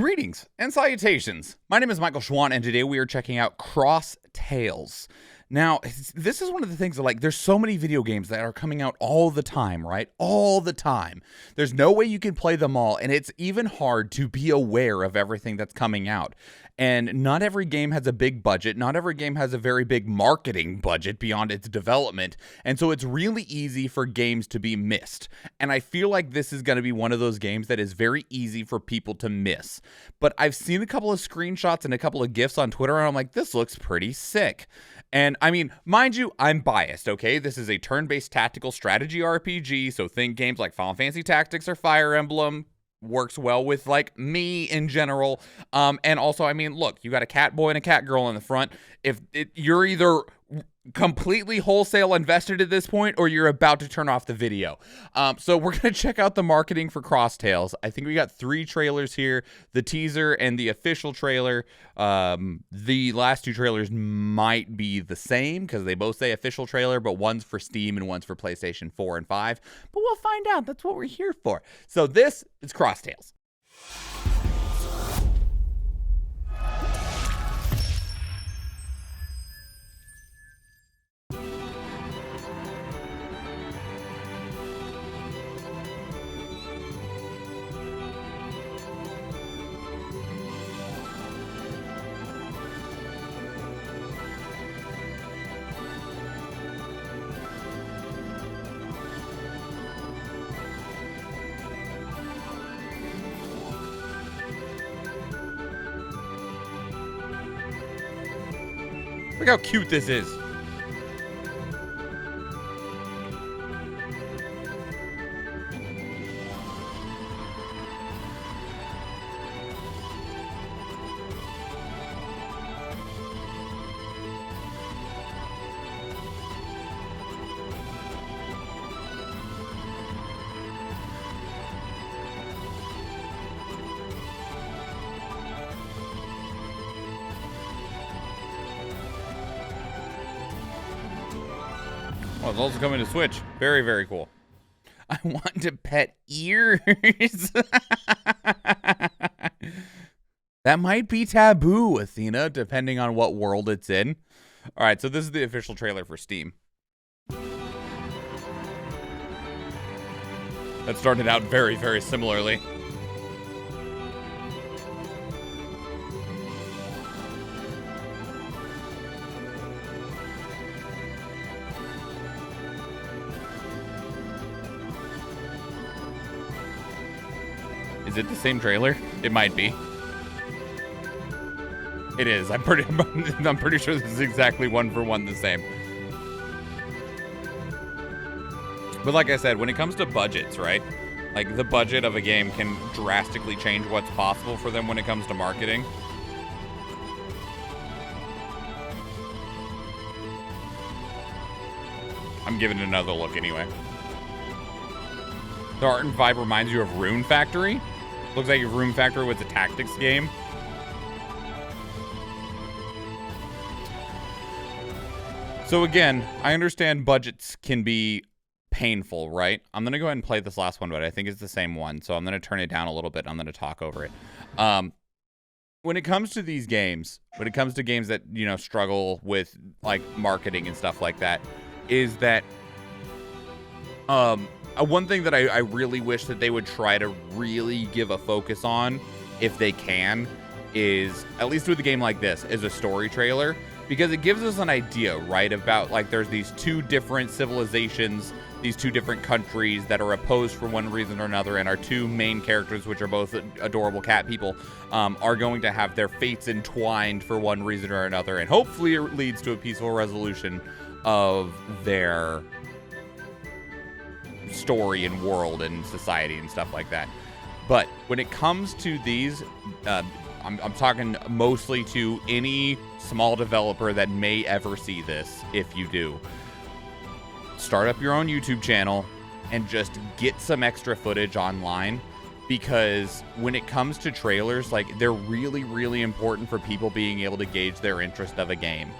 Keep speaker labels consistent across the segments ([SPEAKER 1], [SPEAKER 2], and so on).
[SPEAKER 1] Greetings and salutations. My name is Michael Schwahn, and today we are checking out Cross Tales. Now, this is one of the things that, like, there's so many video games that are coming out all the time, right? All the time. There's no way you can play them all, and it's even hard to be aware of everything that's coming out. And not every game has a big budget. Not every game has a very big marketing budget beyond its development. And so it's really easy for games to be missed. And I feel like this is going to be one of those games that is very easy for people to miss. But I've seen a couple of screenshots and a couple of GIFs on Twitter, and I'm like, this looks pretty sick. And I mean, mind you, I'm biased, okay? This is a turn-based tactical strategy RPG, so think games like Final Fantasy Tactics or Fire Emblem. Works well with, like, me in general. And also, I mean, look, you got a cat boy and a cat girl in the front. You're either completely wholesale invested at this point, or you're about to turn off the video. So we're going to check out the marketing for Cross Tales. I think we got 3 trailers here, the teaser and the official trailer. The last 2 trailers might be the same because they both say official trailer, but one's for Steam and one's for PlayStation 4 and 5. But we'll find out. That's what we're here for. So this is Cross Tales. Look how cute this is. Oh, it's also coming to Switch. Very, very cool. I want to pet ears. That might be taboo, Athena, depending on what world it's in. All right, so this is the official trailer for Steam. That started out very, very similarly. Is it the same trailer? It might be. It is. I'm pretty sure this is exactly one for one the same. But like I said, when it comes to budgets, right? Like, the budget of a game can drastically change what's possible for them when it comes to marketing. I'm giving it another look anyway. The art and vibe reminds you of Rune Factory. Looks like Rune Factory was a tactics game. So again, I understand budgets can be painful, right? I'm going to go ahead and play this last one, but I think it's the same one. So I'm going to turn it down a little bit. I'm going to talk over it. When it comes to these games, when it comes to games that, you know, struggle with, like, marketing and stuff like that, is that one thing that I really wish that they would try to really give a focus on, if they can, is, at least with a game like this, is a story trailer. Because it gives us an idea, right, about, like, there's these 2 different civilizations, these 2 different countries that are opposed for one reason or another, and our 2 main characters, which are both adorable cat people, are going to have their fates entwined for one reason or another, and hopefully it leads to a peaceful resolution of their story and world and society and stuff like that. But when it comes to these, I'm talking mostly to any small developer that may ever see this. If you do, start up your own YouTube channel and just get some extra footage online, because when it comes to trailers, like, they're really, really important for people being able to gauge their interest of a game.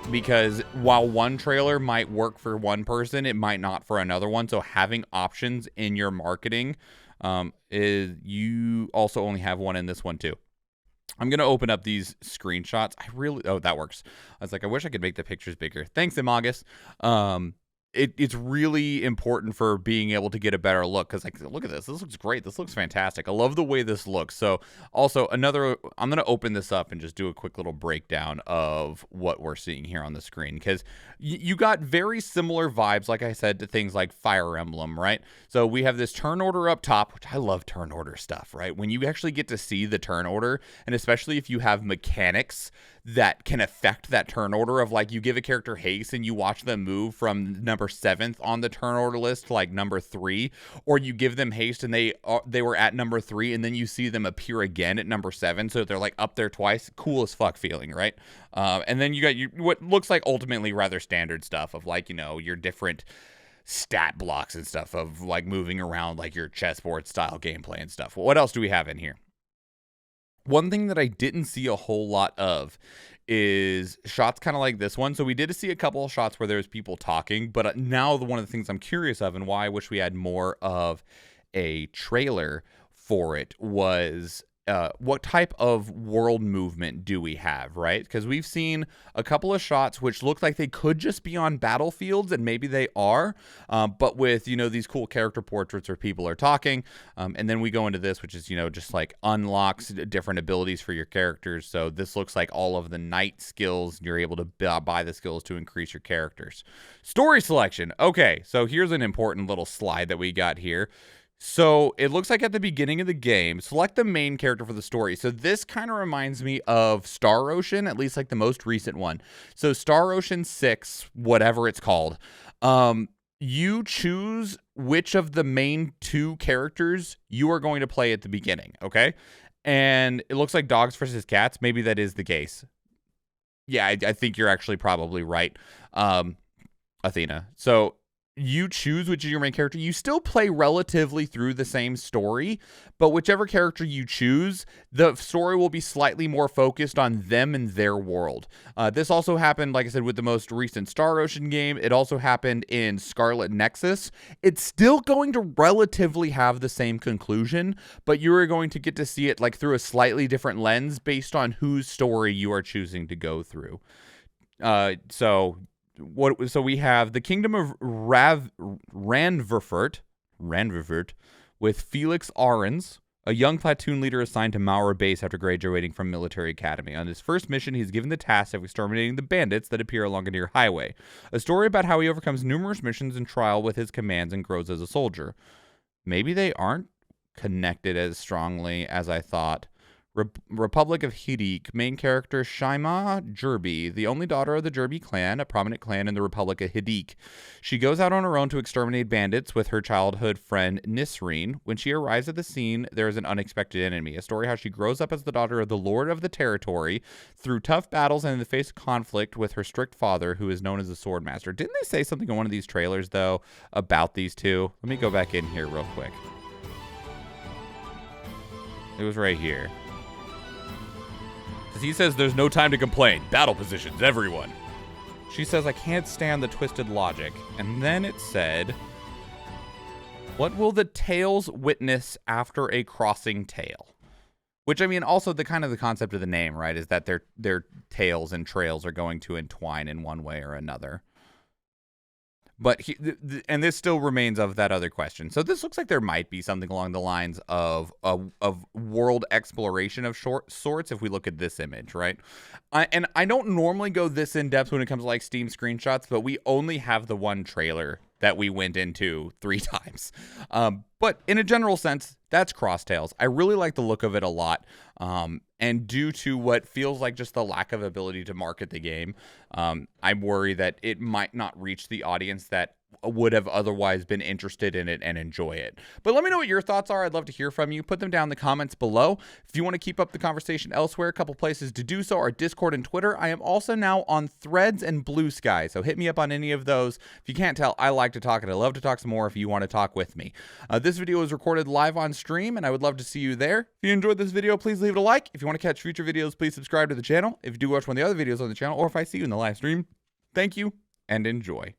[SPEAKER 1] Because while one trailer might work for one person, it might not for another one. So having options in your marketing is you also only have one in this one too. I'm going to open up these screenshots. Oh, that works. I was like, I wish I could make the pictures bigger. Thanks, Imagus. It's really important for being able to get a better look, because like, look at this. This looks great. This looks fantastic. I love the way this looks. So also I'm going to open this up and just do a quick little breakdown of what we're seeing here on the screen, because you got very similar vibes, like I said, to things like Fire Emblem, right? So we have this turn order up top, which I love turn order stuff, right? When you actually get to see the turn order, and especially if you have mechanics that can affect that turn order of, like, you give a character haste and you watch them move from number 7th on the turn order list to like number 3, or you give them haste and they were at number 3 and then you see them appear again at number 7, so they're like up there twice. Cool as fuck feeling, right? And then you got what looks like ultimately rather standard stuff of, like, you know, your different stat blocks and stuff of like moving around, like your chessboard style gameplay and stuff. What else do we have in here? One thing that I didn't see a whole lot of is shots kind of like this one. So we did see a couple of shots where there's people talking, but now one of the things I'm curious of, and why I wish we had more of a trailer for it, was what type of world movement do we have, right? Because we've seen a couple of shots which look like they could just be on battlefields, and maybe they are, but with, you know, these cool character portraits where people are talking. And then we go into this, which is, you know, just like unlocks different abilities for your characters. So this looks like all of the knight skills. You're able to buy the skills to increase your characters. Story selection. Okay, so here's an important little slide that we got here. So it looks like at the beginning of the game, select the main character for the story. So this kind of reminds me of Star Ocean, at least like the most recent one. So Star Ocean 6, whatever it's called, you choose which of the main 2 characters you are going to play at the beginning, okay? And it looks like dogs versus cats. Maybe that is the case. Yeah, I think you're actually probably right, Athena. So you choose which is your main character. You still play relatively through the same story, but whichever character you choose, the story will be slightly more focused on them and their world. This also happened, like I said, with the most recent Star Ocean game. It also happened in Scarlet Nexus. It's still going to relatively have the same conclusion, but you are going to get to see it like through a slightly different lens based on whose story you are choosing to go through. So we have the Kingdom of Ranverfurt with Felix Ahrens, a young platoon leader assigned to Mauer base after graduating from military academy. On his first mission, he's given the task of exterminating the bandits that appear along a near highway. A story about how he overcomes numerous missions and trial with his commands and grows as a soldier. Maybe they aren't connected as strongly as I thought. Republic of Hidik. Main character Shaima Jerby, the only daughter of the Jerby clan, a prominent clan in the Republic of Hidik. She goes out on her own to exterminate bandits with her childhood friend Nisreen. When she arrives at the scene, there is an unexpected enemy. A story how she grows up as the daughter of the Lord of the territory through tough battles and in the face of conflict with her strict father, who is known as the Swordmaster. Didn't they say something in one of these trailers, though, about these two? Let me go back in here real quick. It was right here. He says there's no time to complain. Battle positions, everyone. She says, I can't stand the twisted logic. And then it said, what will the tails witness after a crossing tail? Which, I mean, also the kind of the concept of the name, right, is that their tails and trails are going to entwine in one way or another. But and this still remains of that other question. So this looks like there might be something along the lines of world exploration of sorts if we look at this image, right? And I don't normally go this in depth when it comes to like Steam screenshots, but we only have the one trailer that we went into 3 times. But in a general sense, that's Crosstails. I really like the look of it a lot. And due to what feels like just the lack of ability to market the game, I'm worried that it might not reach the audience that would have otherwise been interested in it and enjoy it. But let me know what your thoughts are. I'd love to hear from you. Put them down in the comments below. If you want to keep up the conversation elsewhere, a couple places to do so are Discord and Twitter. I am also now on Threads and Blue Sky, so hit me up on any of those. If you can't tell, I like to talk, and I love to talk some more if you want to talk with me. This video was recorded live on stream, and I would love to see you there. If you enjoyed this video, please leave it a like. If you want to catch future videos, please subscribe to the channel. If you do watch one of the other videos on the channel, or if I see you in the live stream, thank you and enjoy.